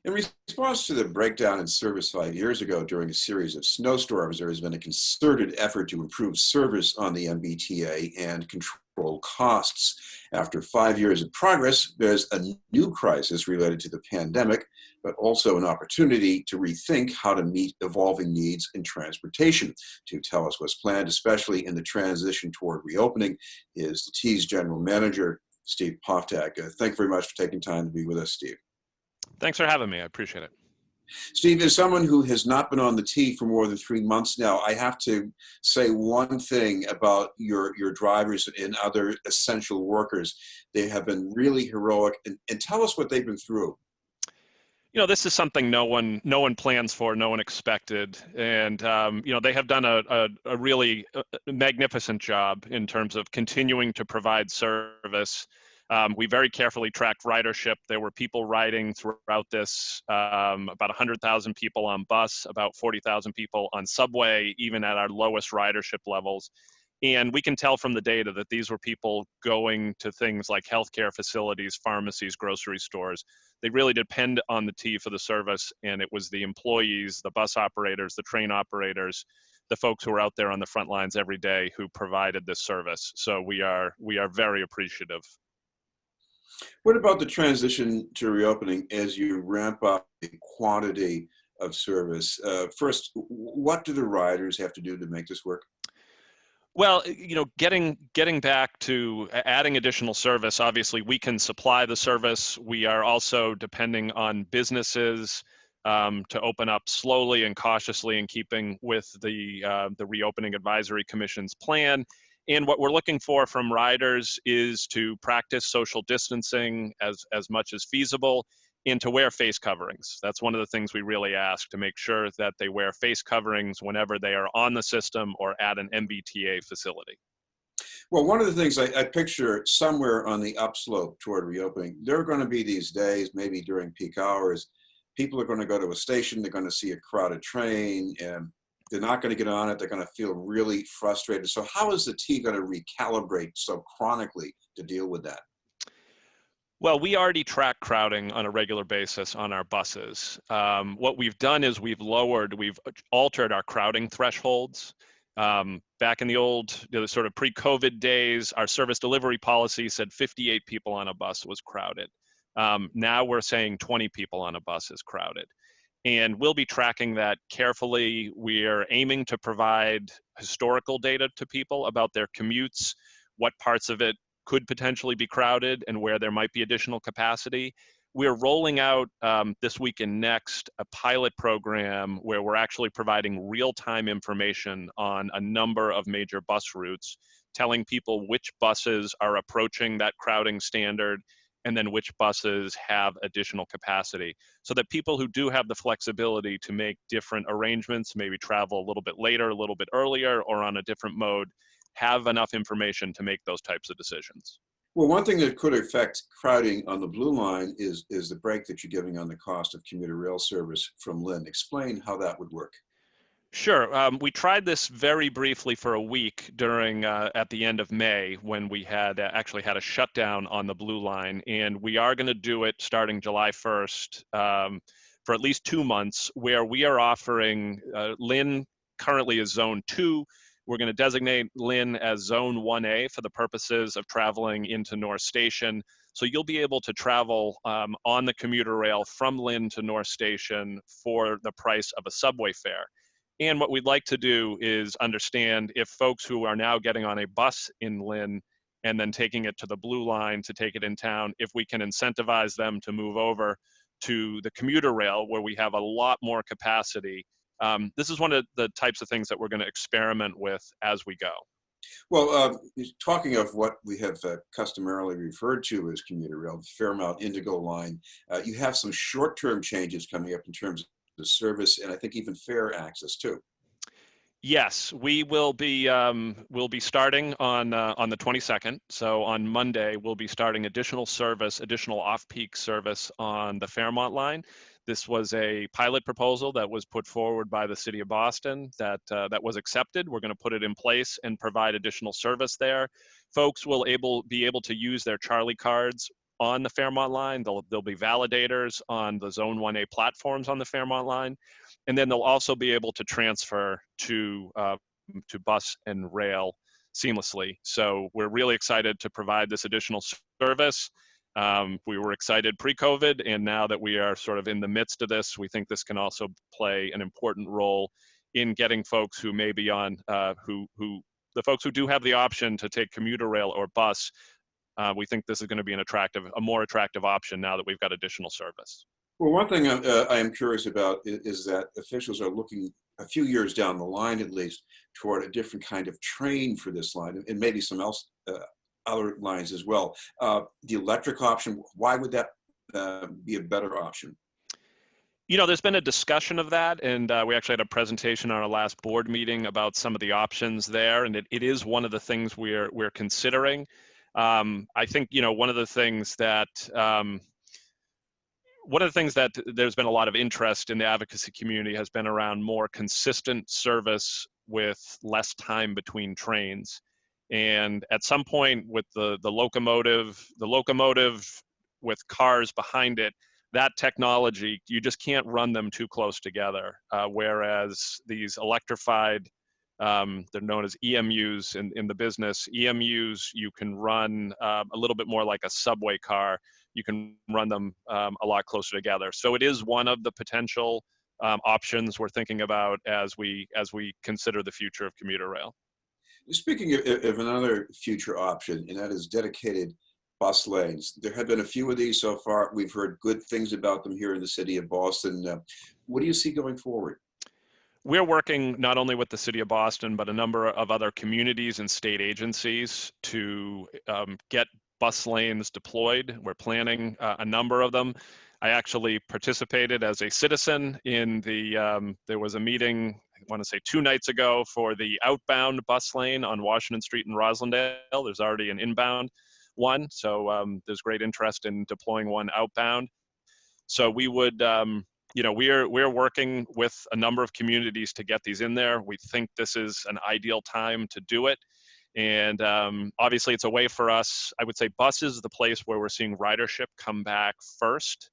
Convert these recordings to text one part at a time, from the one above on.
In response to the breakdown in service 5 years ago during a series of snowstorms, there has been a concerted effort to improve service on the MBTA and control costs. After 5 years of progress, there's a new crisis related to the pandemic, but also an opportunity to rethink how to meet evolving needs in transportation. To tell us what's planned, especially in the transition toward reopening, is the T's General Manager, Steve Poftak. Thank you very much for taking time to be with us, Steve. Thanks for having me. I appreciate it. Steve, as someone who has not been on the T for more than 3 months now, I have to say one thing about your drivers and other essential workers. They have been really heroic. And tell us what they've been through. This is something no one plans for, no one expected, and they have done a really magnificent job in terms of continuing to provide service. We very carefully tracked ridership. There were people riding throughout this, about 100,000 people on bus, about 40,000 people on subway, even at our lowest ridership levels. And we can tell from the data that these were people going to things like healthcare facilities, pharmacies, grocery stores. They really depend on the T for the service, and it was the employees, the bus operators, the train operators, the folks who are out there on the front lines every day who provided this service. So we are very appreciative. What about the transition to reopening as you ramp up the quantity of service? First, what do the riders have to do to make this work? Well, getting back to adding additional service, obviously we can supply the service. We are also depending on businesses to open up slowly and cautiously in keeping with the Reopening Advisory Commission's plan. And what we're looking for from riders is to practice social distancing as much as feasible and to wear face coverings. That's one of the things we really ask, to make sure that they wear face coverings whenever they are on the system or at an MBTA facility. Well, one of the things I picture somewhere on the upslope toward reopening, there are going to be these days, maybe during peak hours, people are going to go to a station, they're going to see a crowded train, and they're not going to get on it. They're going to feel really frustrated. So how is the T going to recalibrate so chronically to deal with that? Well, we already track crowding on a regular basis on our buses. What we've done is we've altered our crowding thresholds. Back in the old, sort of pre-COVID days, our service delivery policy said 58 people on a bus was crowded. Now we're saying 20 people on a bus is crowded. And we'll be tracking that carefully. We're aiming to provide historical data to people about their commutes, what parts of it could potentially be crowded and where there might be additional capacity. We're rolling out this week and next a pilot program where we're actually providing real-time information on a number of major bus routes, telling people which buses are approaching that crowding standard and then which buses have additional capacity, so that people who do have the flexibility to make different arrangements, maybe travel a little bit later, a little bit earlier, or on a different mode, have enough information to make those types of decisions. Well, one thing that could affect crowding on the Blue Line is the break that you're giving on the cost of commuter rail service from Lynn. Explain how that would work. Sure. We tried this very briefly for a week during at the end of May, when we had actually had a shutdown on the Blue Line, and we are going to do it starting July 1st for at least 2 months, where we are offering Lynn currently is Zone 2. We're going to designate Lynn as Zone 1A for the purposes of traveling into North Station. So you'll be able to travel on the commuter rail from Lynn to North Station for the price of a subway fare. And what we'd like to do is understand if folks who are now getting on a bus in Lynn and then taking it to the Blue Line to take it in town, if we can incentivize them to move over to the commuter rail where we have a lot more capacity. This is one of the types of things that we're going to experiment with as we go. Well, talking of what we have customarily referred to as commuter rail, the Fairmount Indigo line, you have some short-term changes coming up in terms of the service and I think even fare access too. Yes, we'll be starting on the 22nd. So on Monday, we'll be starting additional off-peak service on the Fairmont line. This was a pilot proposal that was put forward by the City of Boston that was accepted. We're going to put it in place and provide additional service there. Folks will be able to use their Charlie cards on the Fairmont line. There'll be validators on the Zone 1A platforms on the Fairmont line. And then they'll also be able to transfer to bus and rail seamlessly. So we're really excited to provide this additional service. We were excited pre-COVID, and now that we are sort of in the midst of this, we think this can also play an important role in getting folks who may be on, the folks who do have the option to take commuter rail or bus. We think this is going to be a more attractive option now that we've got additional service. Well, one thing I am curious about is that officials are looking a few years down the line, at least, toward a different kind of train for this line, and maybe some other lines as well. The electric option, why would that be a better option? You know, there's been a discussion of that, and we actually had a presentation on our last board meeting about some of the options there, and it is one of the things we're considering. I think, you know, one of the things that there's been a lot of interest in the advocacy community has been around more consistent service with less time between trains. And at some point with the locomotive with cars behind it, that technology, you just can't run them too close together. Whereas these electrified, they're known as EMUs in the business. EMUs, you can run a little bit more like a subway car. You can run them a lot closer together. So it is one of the potential options we're thinking about as we consider the future of commuter rail. Speaking of another future option, and that is dedicated bus lanes. There have been a few of these so far. We've heard good things about them here in the city of Boston. What do you see going forward? We're working not only with the city of Boston, but a number of other communities and state agencies to get bus lanes deployed. We're planning a number of them. I actually participated as a citizen in there was a meeting, I want to say 2 nights ago, for the outbound bus lane on Washington Street in Roslindale. There's already an inbound one, so there's great interest in deploying one outbound. So we would, you know, we're working with a number of communities to get these in there. We think this is an ideal time to do it. And obviously it's a way for us, I would say bus is the place where we're seeing ridership come back first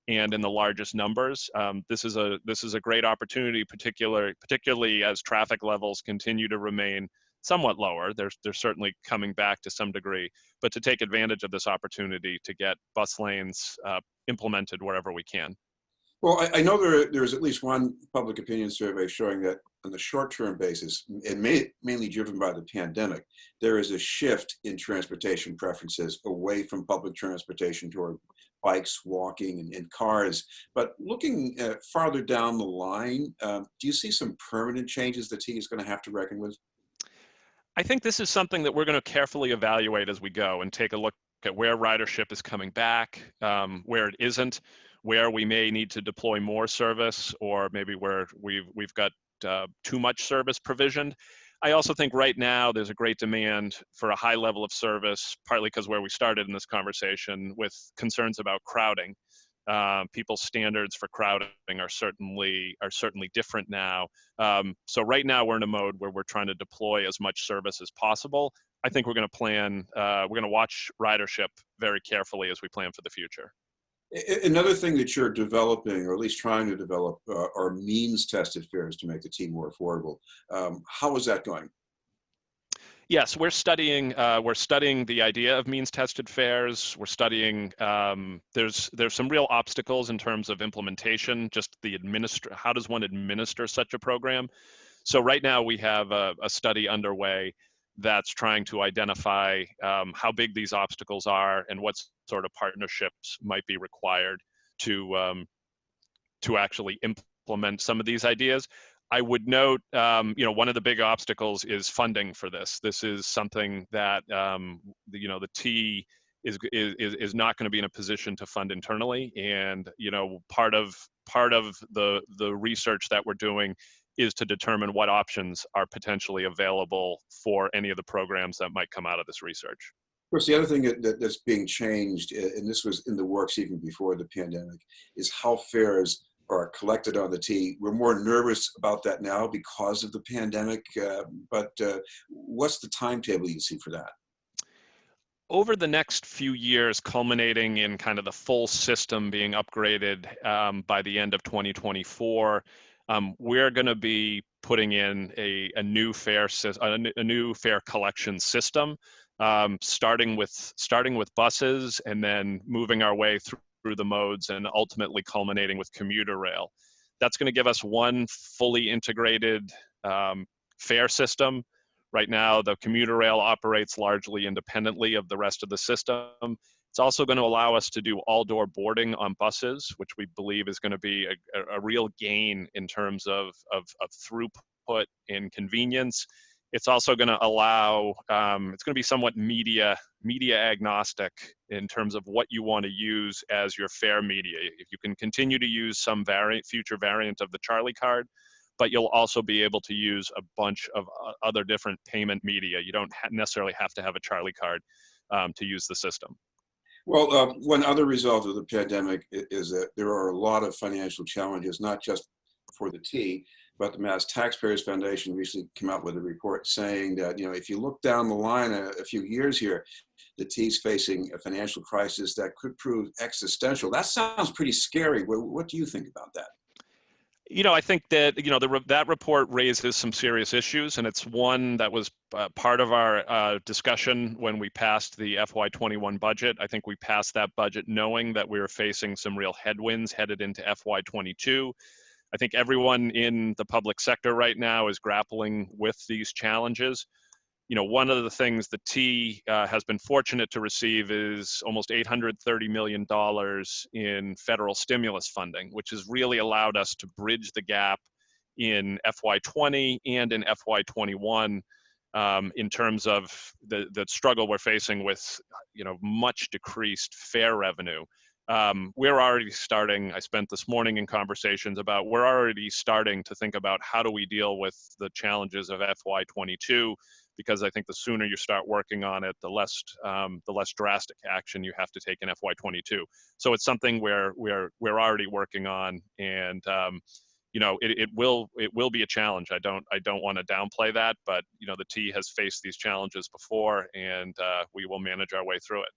and in the largest numbers. This is a great opportunity, particularly as traffic levels continue to remain somewhat lower. They're certainly coming back to some degree, but to take advantage of this opportunity to get bus lanes implemented wherever we can. Well, I know there is at least one public opinion survey showing that on the short-term basis, and mainly driven by the pandemic, there is a shift in transportation preferences away from public transportation toward bikes, walking, and cars. But looking farther down the line, do you see some permanent changes that T is going to have to reckon with? I think this is something that we're going to carefully evaluate as we go and take a look at where ridership is coming back, where it isn't, where we may need to deploy more service, or maybe where we've got too much service provisioned. I also think right now there's a great demand for a high level of service, partly because where we started in this conversation with concerns about crowding. People's standards for crowding are certainly different now. So right now we're in a mode where we're trying to deploy as much service as possible. I think we're going to watch ridership very carefully as we plan for the future. Another thing that you're developing, or at least trying to develop, are means-tested fares to make the T more affordable. How is that going? Yes, we're studying the idea of means-tested fares. We're studying, there's some real obstacles in terms of implementation, just how does one administer such a program? So right now we have a study underway that's trying to identify how big these obstacles are and what sort of partnerships might be required to actually implement some of these ideas. I would note, you know, one of the big obstacles is funding for this. This is something that you know, the T is not going to be in a position to fund internally, and you know, part of the research that we're doing is to determine what options are potentially available for any of the programs that might come out of this research. Of course, the other thing that's being changed, and this was in the works even before the pandemic, is how fares are collected on the T. We're more nervous about that now because of the pandemic, but what's the timetable you see for that? over the next few years, culminating in kind of the full system being upgraded by the end of 2024, we're going to be putting in a new fare collection system, starting with buses and then moving our way through the modes and ultimately culminating with commuter rail. That's going to give us one fully integrated fare system. Right now, the commuter rail operates largely independently of the rest of the system. It's also going to allow us to do all-door boarding on buses, which we believe is going to be a real gain in terms of throughput and convenience. It's also going to allow, it's going to be somewhat media agnostic in terms of what you want to use as your fare media. If you can continue to use some future variant of the Charlie card, but you'll also be able to use a bunch of other different payment media. You don't necessarily have to have a Charlie card to use the system. Well, one other result of the pandemic is that there are a lot of financial challenges, not just for the T, but the Mass Taxpayers Foundation recently came out with a report saying that, if you look down the line a few years here, the T's facing a financial crisis that could prove existential. That sounds pretty scary. What do you think about that? I think that that report raises some serious issues, and it's one that was part of our discussion when we passed the FY21 budget. I think we passed that budget knowing that we were facing some real headwinds headed into FY22. I think everyone in the public sector right now is grappling with these challenges. One of the things the T has been fortunate to receive is almost $830 million in federal stimulus funding, which has really allowed us to bridge the gap in FY20 and in FY21 in terms of the struggle we're facing with, much decreased fare revenue. We're already starting, I spent this morning in conversations about, we're already starting to think about how do we deal with the challenges of FY22, because I think the sooner you start working on it, the less drastic action you have to take in FY22. So it's something we're already working on, and it will be a challenge. I don't want to downplay that, but the T has faced these challenges before, and we will manage our way through it.